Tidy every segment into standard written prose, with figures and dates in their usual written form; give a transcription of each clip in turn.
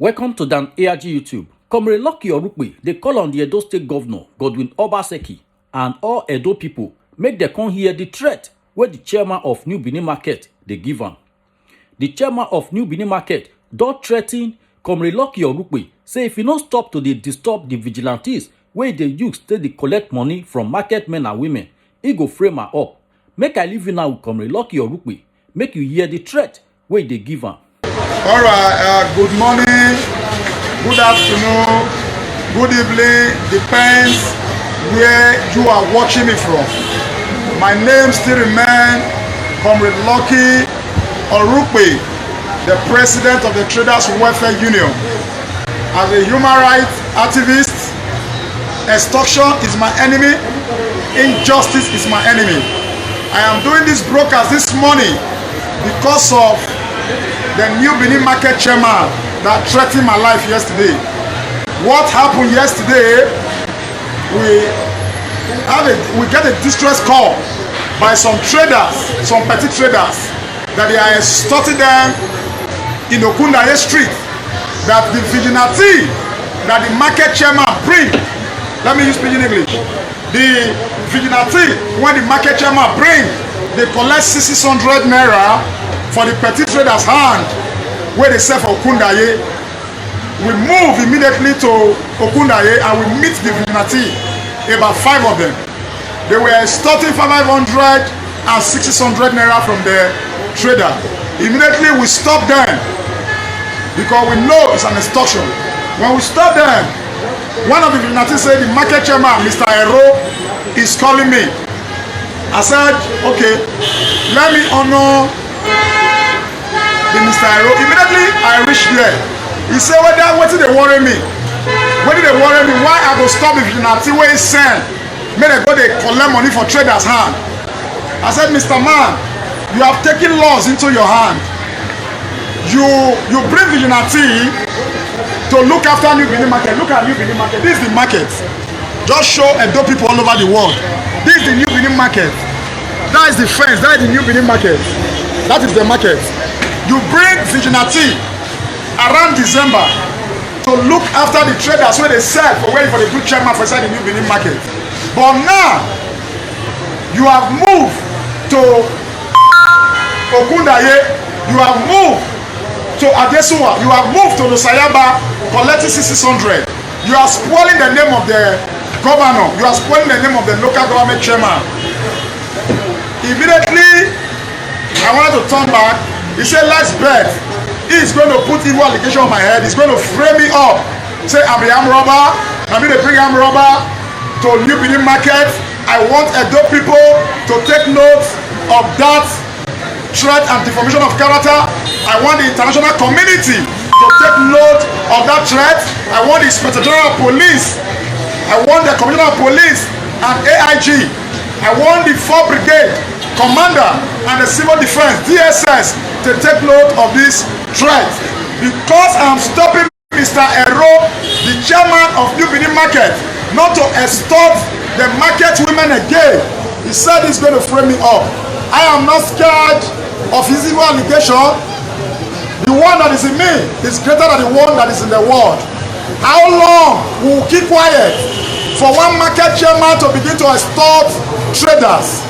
Welcome to Dan ARG YouTube. Comrade Lucky Orukpe, they call on the Edo State Governor, Godwin Obaseki, and all Edo people, make them come hear the threat where the chairman of New Benin Market, they give am. The chairman of New Benin Market don threaten Comrade Lucky Orukpe, say if he no stop to dey disturb the vigilantes wey dey use take dey collect money from market men and women, he go frame am up. Make I leave you now with Comrade Lucky Orukpe, make you hear the threat wey dey give am. All right, good morning, good afternoon, good evening, depends where you are watching me from. My name still remains Comrade Lucky Orukpe, the president of the Traders Welfare Union. As a human rights activist, extortion is my enemy, injustice is my enemy. I am doing this broadcast this morning because of the New Benin Market chairman that threatened my life yesterday. What happened yesterday? We get a distress call by some traders, some petty traders, that they are extorting them in Okundaye Street. That the vigilante that the market chairman bring, let me use pidgin English. The vigilante when the market chairman bring, they collect 600 naira for the petty traders' hand where they sell for Okundaye. We move immediately to Okundaye and we meet the vigilante, about 5 of them. They were extorting 500 and 600 naira from the trader. Immediately we stop them because we know it's an extortion. When we stop them, one of the vigilantes said, the market chairman, Mr. Ero, is calling me. I said, okay, let me honor the Mr. Ero. Immediately I reached there. He said, what did they worry me? What did they worry me? Why I go stop the vigilante where he send? May they go they collect money for traders' hand. I said, Mr. Man, you have taken laws into your hand. You bring vigilante to look after New Benin Market. Look at New Benin Market. This is the market. Just show Edo people all over the world. This is the New Benin Market. That is the fence. That is the New Benin Market. That is the market. You bring vigilante around December to look after the traders where they sell for waiting for the good chairman for inside the New Benin Market. But now you have moved to Okundaye. You have moved to Adesuwa, you have moved to Lusayaba, collecting 600. You are spoiling the name of the governor. You are spoiling the name of the local government chairman. Immediately, I wanted to turn back. He said, let's bet. He is going to put evil allegation on my head. He's going to frame me up. Say, I'm the arm robber. I'm going to bring arm robber to New Benin Market. I want Edo people to take note of that threat and defamation of character. I want the international community to take note of that threat. I want the Inspector General of Police. I want the Commissioner of Police and AIG. I want the 4th Brigade Commander and the Civil Defense, DSS, to take note of this threat. Because I'm stopping Mr. Ero, the chairman of New Benin Market, not to extort the market women again. He said he's going to frame me up. I am not scared of his evil allegation. The one that is in me is greater than the one that is in the world. How long will we keep quiet for one market chairman to begin to extort traders?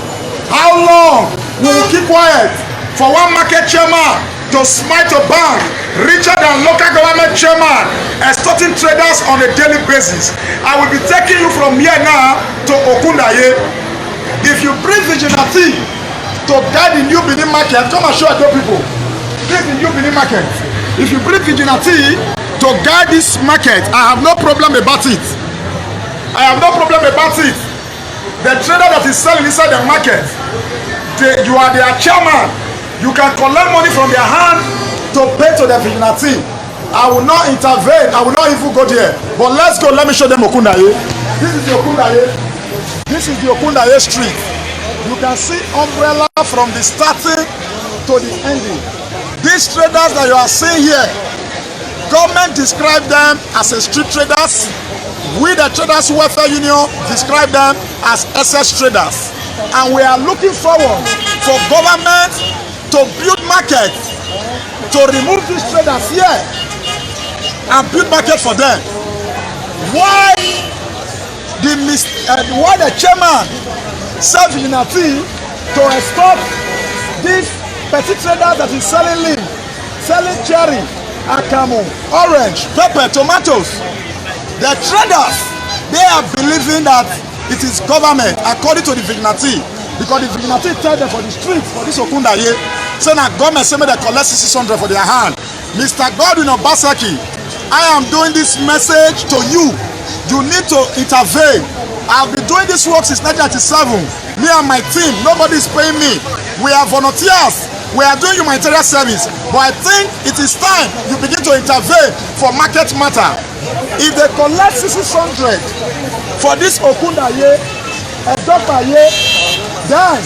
How long will we keep quiet for one market chairman to smite a bank richer than local government chairman extorting traders on a daily basis? I will be taking you from here now to Okundaye. If you bring vigilante to guide the New Benin Market, come and show Edo people. This is the New Benin Market. If you bring vigilante to guide this market, I have no problem about it. I have no problem about it. The trader that is selling inside the market, you are their chairman. You can collect money from their hand to pay to the vigilante. I will not intervene. I will not even go there. But let's go. Let me show them Okundaye. This is the Okundaye. This is the Okundaye Street. You can see umbrella from the starting to the ending. These traders that you are seeing here, government describe them as a street traders. We, the Traders Welfare Union, describe them as SS traders. And we are looking forward for government to build markets to remove these traders here. and build market for them. Why the chairman serve vigilante to stop this petty trader that is selling leaf, selling cherry, akamu, orange, pepper, tomatoes? The traders, they are believing that it is government according to the vigilante, because the vigilante tell them for the streets for this Okundaye, say na government say make they collect 600 for their hand. Mr. Godwin Obaseki, I am doing this message to you. You need to intervene. I've been doing this work since 1997. Me and my team, nobody is paying me. We are volunteers. We are doing humanitarian service. But I think it is time you begin to intervene for market matter. If they collect 600 for this Okundaye, Edopaye, then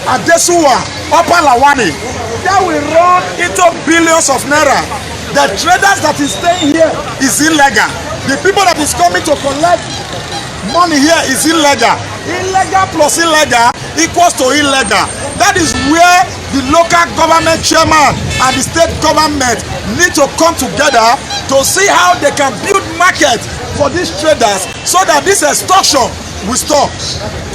Adesuwa, Upper Lawani, that will run into billions of naira. The traders that is staying here is illegal. The people that is coming to collect money here is illegal. Illegal plus illegal equals to illegal. That is where the local government chairman and the state government need to come together to see how they can build market for these traders so that this extortion will stop.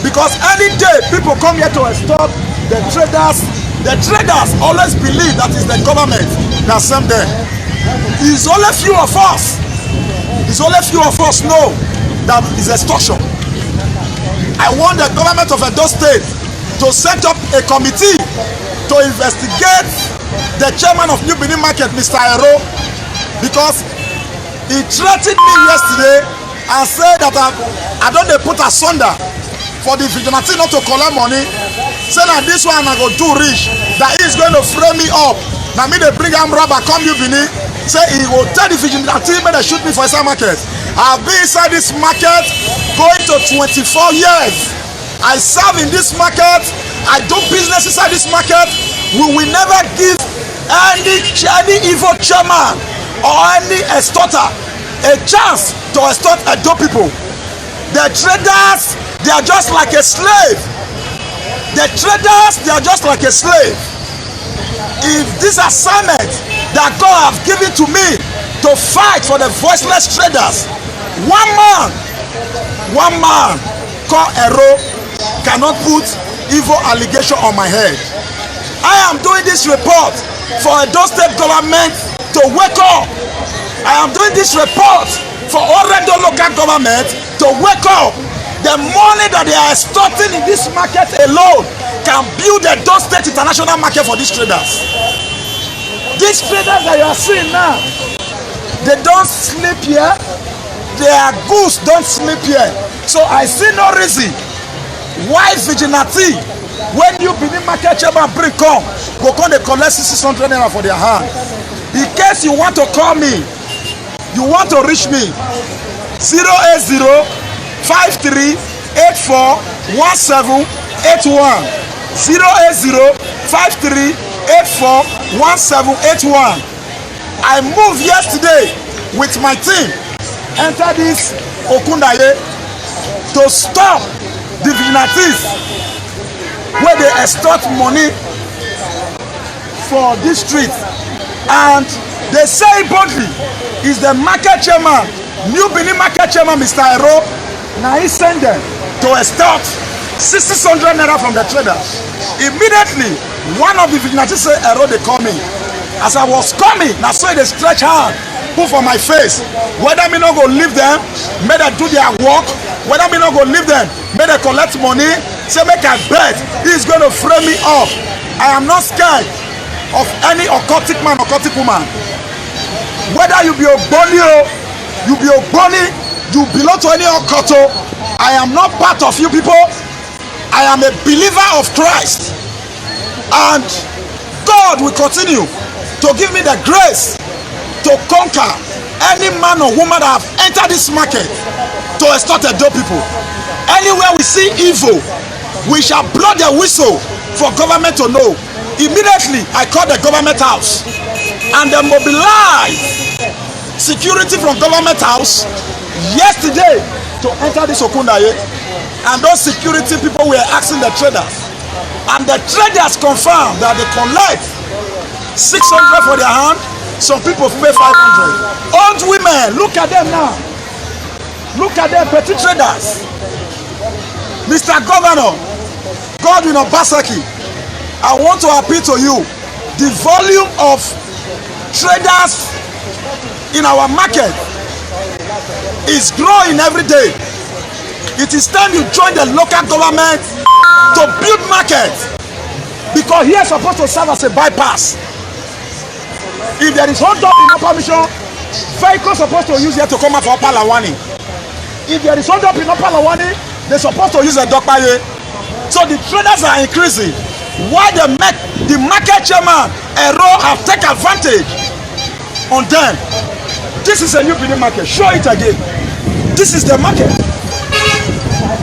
Because any day people come here to extort the traders always believe that is the government that sent them. It's only few of us. It's only few of us know that is extortion. I want the government of Edo State to set up a committee to investigate the chairman of New Benin Market, Mr. Ero, because he threatened me yesterday and said that I don't put asunder for the vigilante not to collect money. Say that this one I go do rich, that he is going to frame me up. Now me they bring him rubber come New Benin. Say he will tell the vigilante when they shoot me for inside market. I've been inside this market going to 24 years. I serve in this market. I do business inside this market. We will never give any evil chairman or any extorter a chance to extort Edo people. The traders, they are just like a slave. The traders, they are just like a slave. If this assignment that God have given to me to fight for the voiceless traders, one man called Ero cannot put evil allegation on my head. I am doing this report for Edo State government to wake up. I am doing this report for Oredo local government to wake up. The money that they are extorting in this market alone can build a Edo State international market for these traders. These traders that you are seeing now, they don't sleep here. Their goods don't sleep here. So I see no reason why vigilante, when you Benin market chairman bring come, go come they collect 600 naira for their hand. In case you want to call me, you want to reach me, 080 53 84 1781. 080 53 84 1781. I moved yesterday with my team, enter this Okundaye to stop the vigilantes where they extort money for this street. And they say boldly is the market chairman, New Benin market chairman, Mr. Ero. Now he sent them to extort 600 naira from the traders. Immediately, one of the vigilantes said, Ero, they call me. As I was coming, now so they stretch hand, put for my face. Whether me not go leave them, may they do their work. Whether me not go leave them, may they collect money. Say make I bet he's going to frame me up. I am not scared of any occultic man, occultic woman. Whether you be Ogboni, you be Ogboni, you belong to any occulto, I am not part of you people. I am a believer of Christ, and God will continue to give me the grace to conquer any man or woman that have entered this market to extort Edo people. Anywhere we see evil, we shall blow the whistle for government to know. Immediately, I called the government house and they mobilized security from government house yesterday to enter this Okundaye. And those security people were asking the traders, and the traders confirmed that they collect 600 for their hand. Some people pay 500. Old women Look at them now. Look at them, petty traders. Mr. Governor, Godwin Obaseki, I want to appeal to you. The volume of traders in our market is growing every day. It is time you join the local government to build markets, because here is supposed to serve as a bypass. If there is hold up in Upper Mission, vehicles supposed to use here to come out for Upper Lawani. If there is hold up in Upper Lawani, they're supposed to use a Dokpaye. So the traders are increasing. Why the market chairman Ero have taken advantage on them? This is a new Benin market. Show it again. This is the market.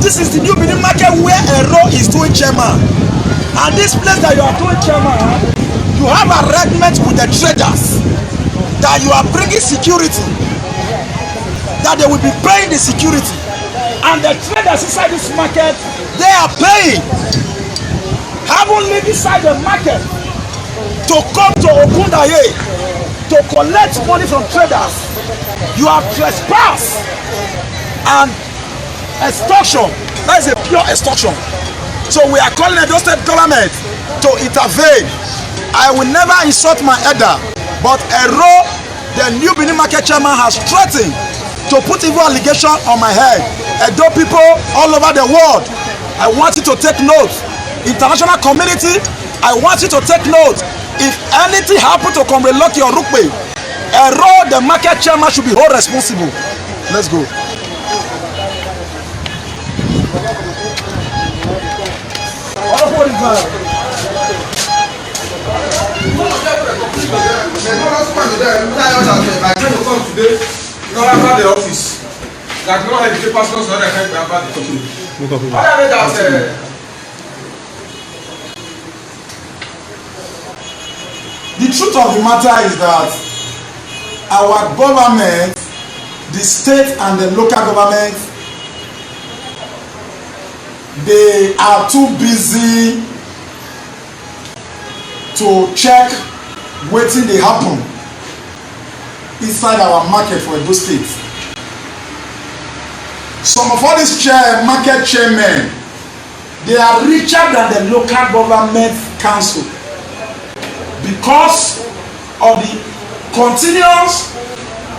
This is the new Benin market where Ero is doing chairman. And this place that you are doing chairman, you have arrangement with the traders that you are bringing security, that they will be paying the security. And the traders inside this market, they are paying. Haven't lived inside the market to come to Ogundaye to collect money from traders. You have trespassed and extortion. That is a pure extortion. So we are calling the state government to intervene. I will never insult my elder, but Ero, the new Benin market chairman, has threatened to put evil allegation on my head. Edo people all over the world, I want you to take note. International community, I want you to take note. If anything happen to Comrade Lucky Orukpe, Ero, the market chairman, should be wholly responsible. Let's go. The office that no have the papers so that can grab the document. The truth of the matter is that our government, the state and the local government, they are too busy to check wetin dey happen inside our market for Edo State. Some of all these market chairmen, they are richer than the local government council because of the continuous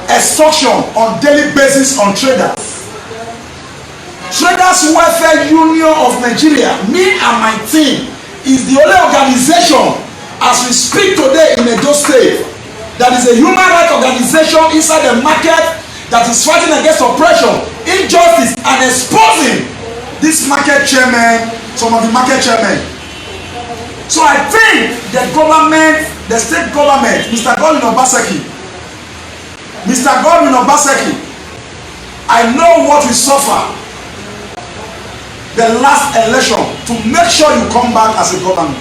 extortion on daily basis on traders. Traders Welfare Union of Nigeria, me and my team, is the only organization as we speak today in Edo State that is a human rights organization inside the market that is fighting against oppression, injustice, and exposing this market chairman, some of the market chairmen. So I think the government, the state government, Mr. Godwin Obaseki, I know what we suffer the last election to make sure you come back as a government.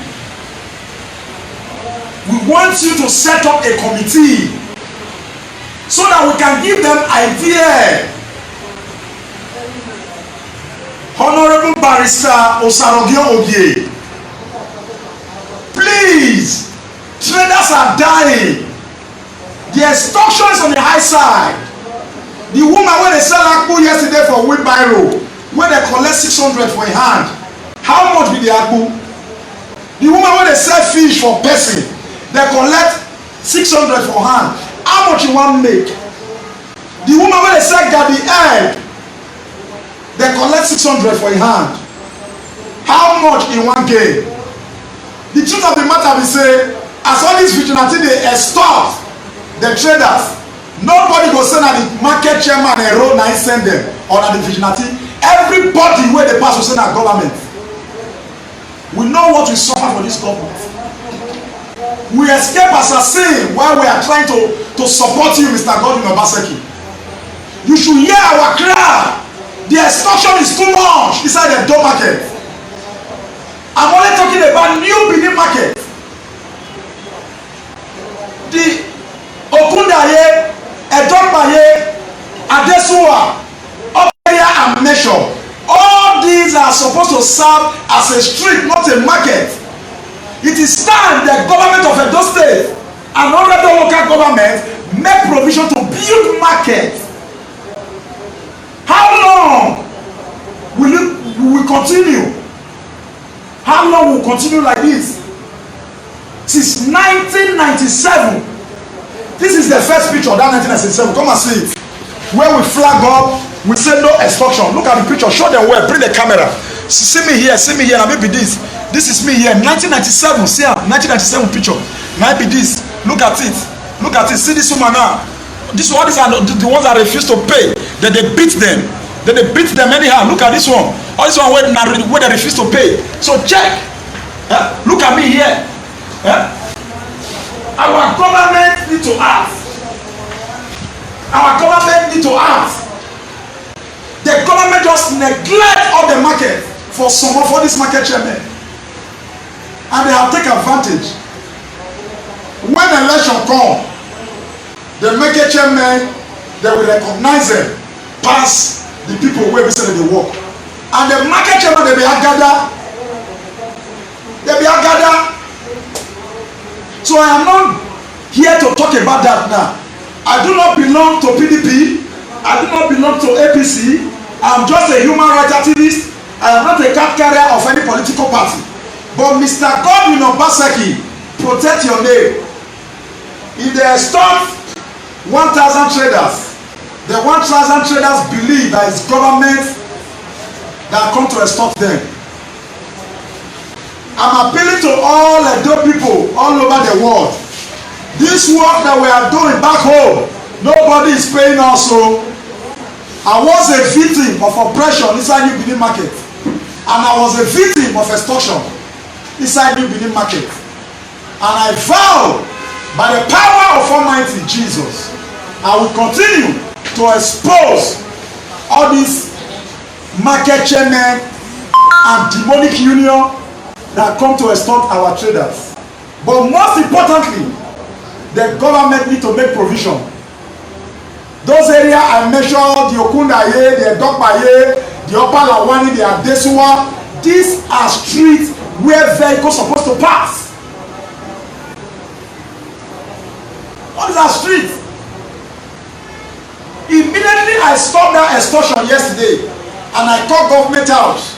We want you to set up a committee so that we can give them idea. Honorable Barrister Osarogio Ogie, please, traders are dying. The extortion is on the high side. The woman when they sell akpu yesterday for wheelbarrow, when they collect 600 for a hand, how much be the akpu? The woman when they sell fish for person, they collect 600 for hand. How much you want make? The woman when they sell garden egg, they collect 600 for a hand. How much in one game? The truth of the matter is say, as all these vigilante they extort the traders, nobody go send at the market chairman and road and send them or at the vigilante. Everybody where they pass will send at government. We know what we suffer for this government. We escape assassin while we are trying to support you, Mr. Godwin Obaseki. You should hear our cry. The extortion is too much inside the Edo market. I'm only talking about new Benin market. The Ogundaye, Edokpaye, Adesuwa, Operia and Measure. All these are supposed to serve as a street, not a market. It is time the government of Edo State and all other local governments make provision to build market. How long will we continue? How long will we continue like this? Since 1997. This is the first picture of that 1997. Come and see it. Where we flag up, we say no extortion. Look at the picture. Show them where. Bring the camera. See me here. See me here. Now maybe this. This is me here. 1997. See 1997 picture. Now maybe this. Look at it. Look at it. See this woman now. This one, these are the ones that refuse to pay. Then they beat them. Then they beat them anyhow. Look at this one. All this one where they refuse to pay. So check. Look at me here. Our government need to act. Our government need to act. The government just neglect all the market for this market chairman, and they have taken advantage. When election come, the market chairman, they will recognize them pass the people where we say they work, and the market chairman they be gather. So I am not here to talk about that now. I do not belong to PDP. I do not belong to APC. I am just a human rights activist. I am not a card carrier of any political party. But Mr. Godwin Obaseki, protect your name. If they stop 1,000 traders, the 1,000 traders believe that it's government that come to stop them. I'm appealing to all Edo people all over the world. This work that we are doing back home, nobody is paying us. So I was a victim of oppression inside New Benin Market, and I was a victim of extortion inside New Benin Market. And I vow by the power of Almighty Jesus, I will continue to expose all these market chairmen and demonic union that come to extort our traders. But most importantly, the government need to make provision. Those areas I mentioned, the Okundaye, the Dokpaye, the Upper Lawani, the Adesuwa, these are streets where vehicles are supposed to pass. What is our street? Immediately I stopped that extortion yesterday, and I called government house.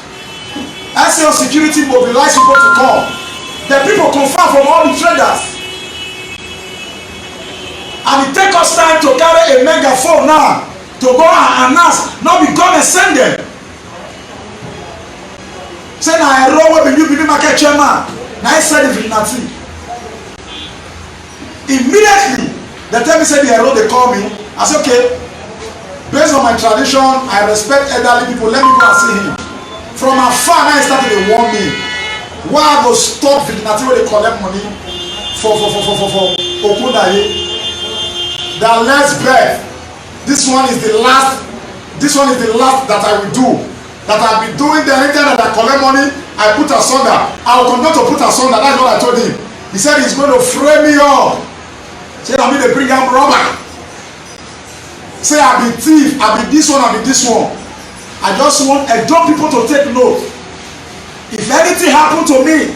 SAO security mobilized people to come. The people confirm from all the traders. And it take us time to carry a megaphone now to go and announce. Now we come and send them. Say na ero wey be New Benin Market chairman. Na I said it in Nati. Immediately, they tell me say the ero they call me. I say okay. Based on my tradition, I respect elderly people. Let me go and see him. From afar, now I started to warn me. Why I go stop Nati where they collect money for Okundaye? That let's beg. This one is the last that I will do. That I'll be doing the anytime that I collect money, I put asunder. I will continue to put asunder. That's what I told him. He said he's going to frame me up. Say I mean they bring out robber. Say I be thief, I be this one, I be this one. I just want Edo people to take note. If anything happen to me,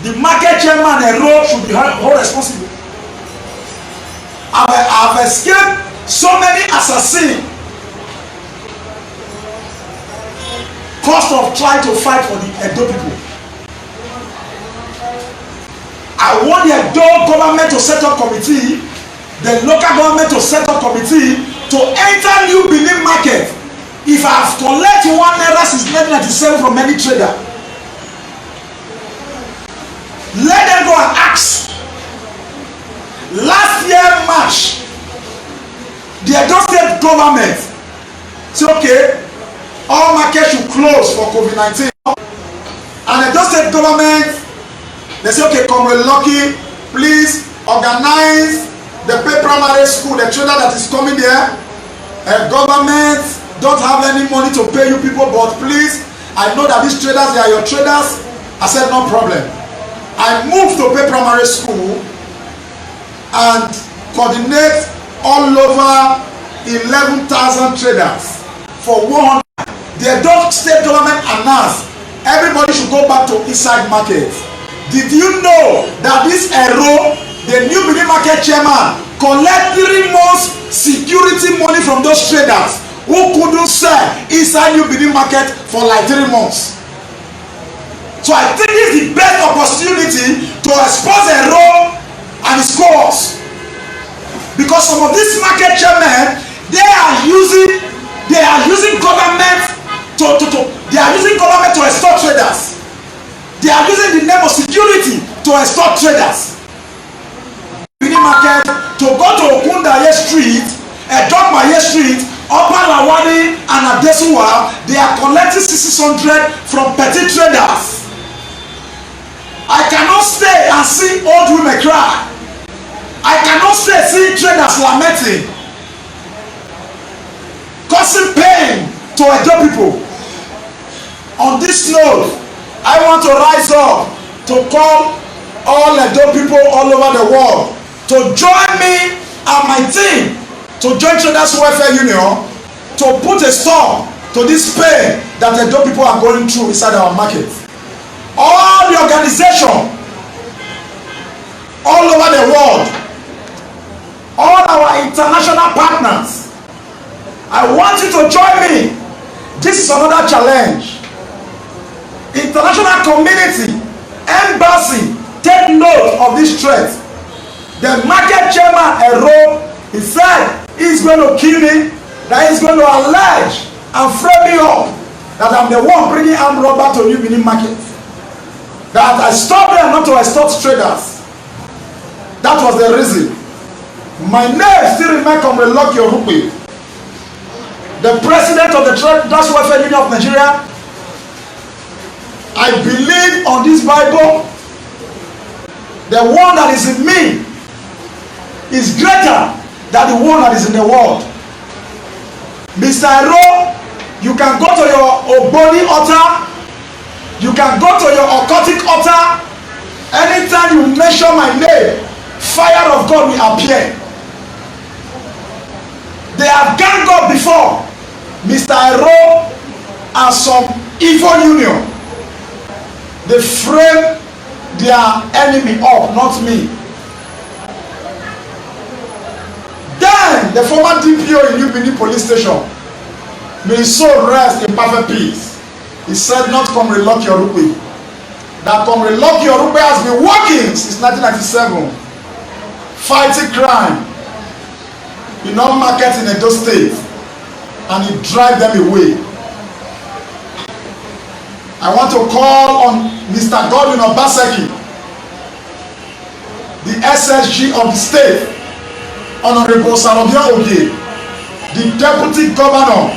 the market chairman Edo should be held responsible. I've escaped so many assassins. Cost of trying to fight for the Edo people. I want the Edo government to set up committee, the local government to set up committee to enter New Benin Market. If I have collected ₦1 since 1997 from any trader, let them go and ask. Last year March, the Edo State government said okay, all markets should close for COVID-19. And the Edo State government, they say okay, Comrade Lucky, please organize the primary school, the trader that is coming there. Government don't have any money to pay you people, but please, I know that these traders, they are your traders. I said no problem. I moved to primary school and coordinate all over 11,000 traders for 100. The Edo State government announced everybody should go back to inside market. Did you know that this Ero, the New Benin Market chairman, collect 3 months security money from those traders who couldn't sell inside New Benin market for like 3 months. So I think this is the best opportunity to expose Ero and his cohorts, because some of these market chairmen, they are using government to extort traders. They are using the name of security to extort traders. Benin market to go to Okundaye Street, Edokmaye Street, Upper Lawani and Adesuwa, they are collecting 600 from petty traders. I cannot stay and see old women cry. I cannot stay see traders lamenting, causing pain to Edo people. On this note, I want to rise up to call all Edo people all over the world to join me and my team to join Traders Welfare Union to put a stop to this pain that Edo people are going through inside our market. All the organization all over the world, all our international partners, I want you to join me. This is another challenge. International community, embassy, take note of this threat. The market chairman Ero, he said he's going to kill me, that he's going to allege and frame me up that I'm the one bringing armed robber to New Benin market, that I stopped them not to extort traders. That was the reason. My name still remains Comrade Lucky Orukpe, the president of the Traders Welfare Union of Nigeria. I believe on this Bible. The one that is in me is greater than the one that is in the world. Mr. Ero, you can go to your Ogboni altar, you can go to your occultic altar. Anytime you mention my name, fire of God will appear. They have ganged up before Mr. Ero and some evil union. They frame their enemy up, not me. Then the former DPO in New Benin police station, may his soul rest in perfect peace, he said not Comrade Lucky Orukpe, that Comrade Lucky Orukpe has been working since 1997, fighting crime in all markets in Edo State, and he drive them away. I want to call on Mr. Godwin Obaseki, the SSG of the state, Honorable Sarobia Oge, the Deputy Governor.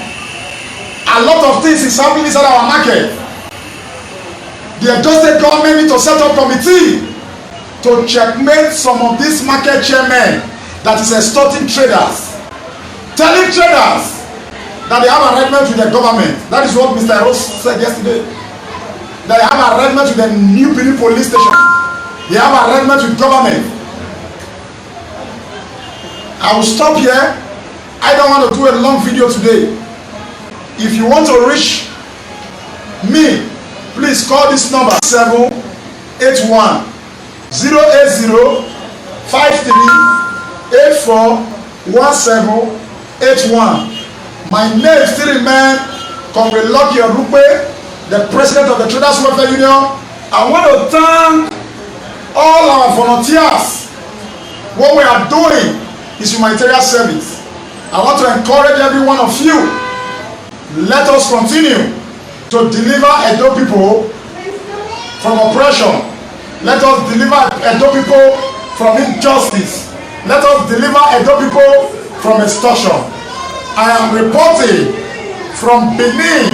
A lot of things is happening inside our market. The Edo State government need to set up committee to checkmate some of these market chairmen that is extorting traders, telling traders that they have arrangement with the government. That is what Mr. Ross said yesterday. They have arrangement with the New Benin police station. They have arrangement with government. I will stop here. I don't want to do a long video today. If you want to reach me, please call this number 781 080 53841781. My name still remains Comrade Lucky Orukpe, the president of the Traders Welfare Union. I want to thank all our volunteers. What we are doing is humanitarian service. I want to encourage every one of you. Let us continue to deliver Edo people from oppression. Let us deliver Edo people from injustice. Let us deliver Edo people from extortion. I am reporting from Benin,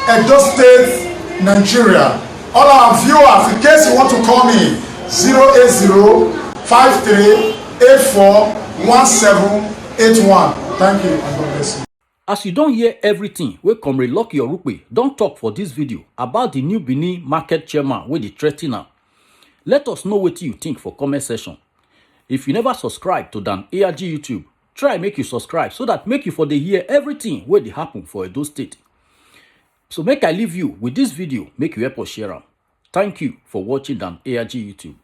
Edo State, Nigeria. All our viewers, in case you want to call me, 080-5384-1781. Thank you and God bless you. As you don hear everything wey Comrade Lucky Orukpe don talk for this video about the New Benin market chairman wey dey threa ten am, let us know wetin you think for comment section. If you never subscribe to Dan ARG YouTube, try make you subscribe so that make you for dey hear everything wey dey happen for Edo State. So make I leave you with this video, make you help us share am. Thank you for watching Dan ARG YouTube.